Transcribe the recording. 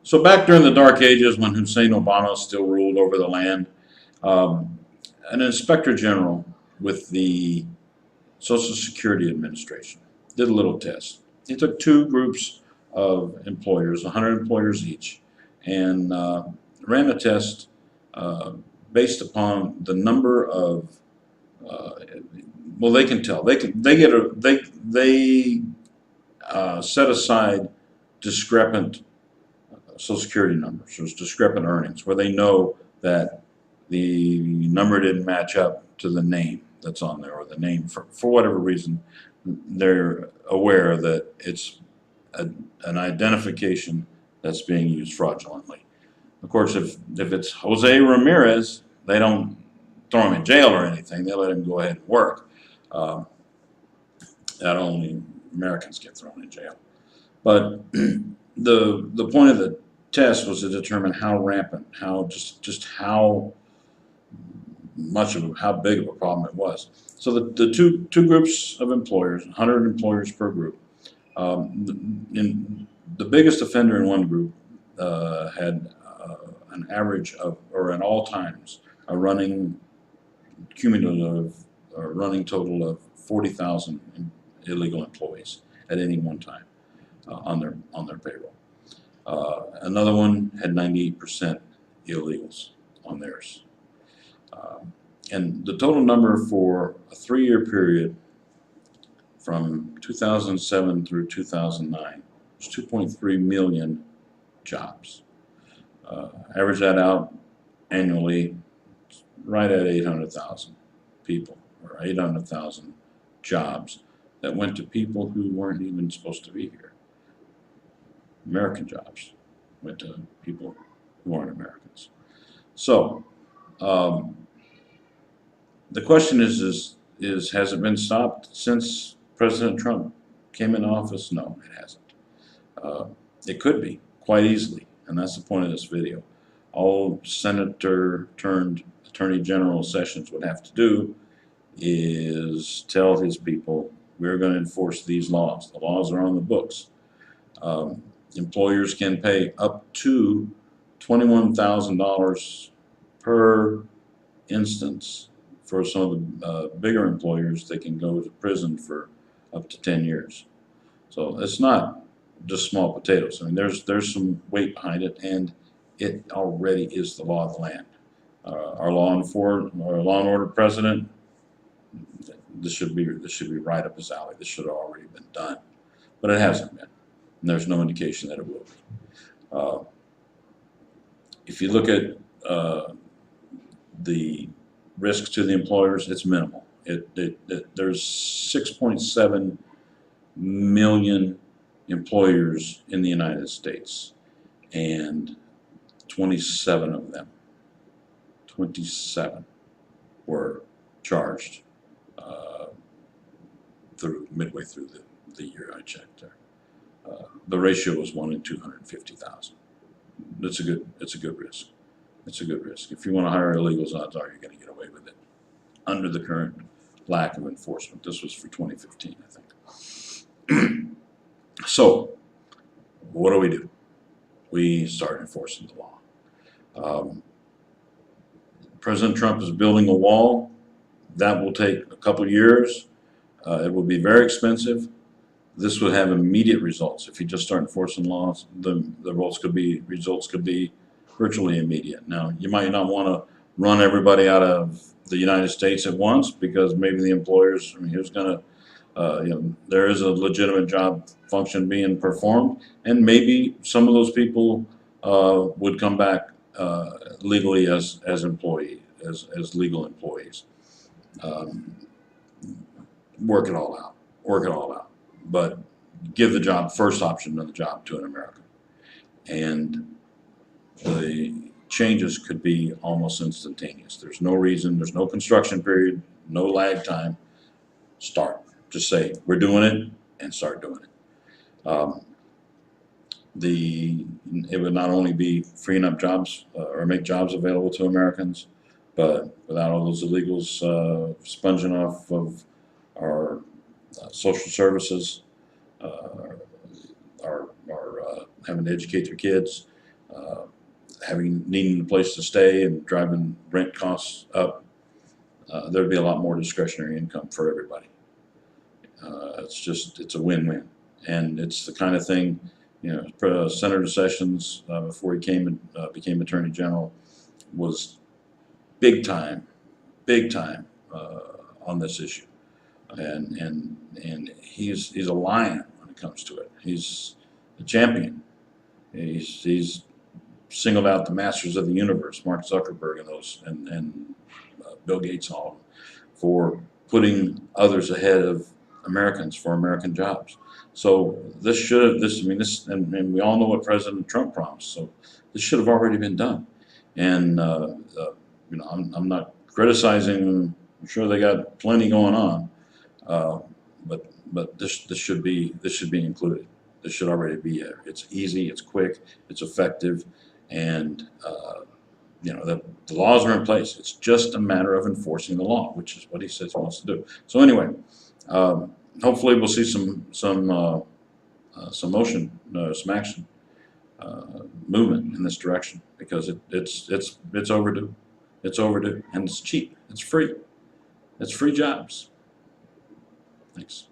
So back during the dark ages when Hussein Obama still ruled over the land, um, an inspector general with the Social Security Administration did a little test. He took two groups of employers, 100 employers each, and ran a test uh, based upon the number of uh, well, they can tell. They get a they set aside discrepant Social Security numbers, there's discrepant earnings, where they know that the number didn't match up to the name that's on there, or the name for whatever reason, they're aware that it's an identification that's being used fraudulently. Of course, if it's Jose Ramirez, they don't throw him in jail or anything. They let him go ahead and work. Uh, that only Americans get thrown in jail. But the point of the test was to determine how rampant, just how much of how big of a problem it was. So the two groups of employers, 100 employers per group. In the biggest offender in one group had an average of, or at all times, a running cumulative or running total of 40,000 illegal employees at any one time on their payroll. Another one had 98% illegals on theirs. And the total number for a 3-year period from 2007 through 2009 was 2.3 million jobs. Average that out annually, right at 800,000 people, or 800,000 jobs that went to people who weren't even supposed to be here. American jobs went to people who aren't Americans. So the question is has it been stopped since President Trump came in office? No, it hasn't. It could be quite easily, and that's the point of this video. All Senator turned Attorney General Sessions would have to do is tell his people, we're going to enforce these laws. The laws are on the books. Employers can pay up to $21,000 per instance. For some of the bigger employers, they can go to prison for up to 10 years. So it's not just small potatoes. I mean, there's some weight behind it, and it already is the law of the land. Our law and order president, this should be right up his alley. This should have already been done, but it hasn't been, and there's no indication that it will be. If you look at the risks to the employers, it's minimal. There's 6.7 million employers in the United States, and 27 of them, 27 were charged midway through the year I checked there. The ratio was 1 in 250,000. It's a good risk. It's a good risk. If you want to hire illegals, odds are you're going to get away with it under the current lack of enforcement. This was for 2015, I think. So, what do? We start enforcing the law. President Trump is building a wall. That will take a couple years. It will be very expensive. This would have immediate results. If you just start enforcing laws, the results could be virtually immediate. Now, you might not want to run everybody out of the United States at once, because maybe the employers, I mean, who's going to, there is a legitimate job function being performed, and maybe some of those people would come back legally as employee, as legal employees. Work it all out. But give the first option of the job to an American. And the changes could be almost instantaneous. There's no reason, there's no construction period, no lag time. Start. Just say, we're doing it, and start doing it. It would not only be freeing up jobs or make jobs available to Americans, but without all those illegals sponging off of our social services, our having to educate their kids, needing a place to stay and driving rent costs up, there'd be a lot more discretionary income for everybody. It's a win-win, and it's the kind of thing, Senator Sessions, before he became Attorney General, was big time on this issue, and he's a lion when it comes to it. He's a champion. He's singled out the masters of the universe, Mark Zuckerberg and Bill Gates and all of them, for putting others ahead of Americans for American jobs. So and we all know what President Trump promised. So this should have already been done. And I'm not criticizing. I'm sure they got plenty going on, but this should be included. This should already be there. It's easy. It's quick. It's effective. And the laws are in place. It's just a matter of enforcing the law, which is what he says he wants to do. So anyway, hopefully we'll see some motion, some action, movement in this direction, because it's overdue. It's overdue, and it's cheap. It's free. It's free jobs. Thanks.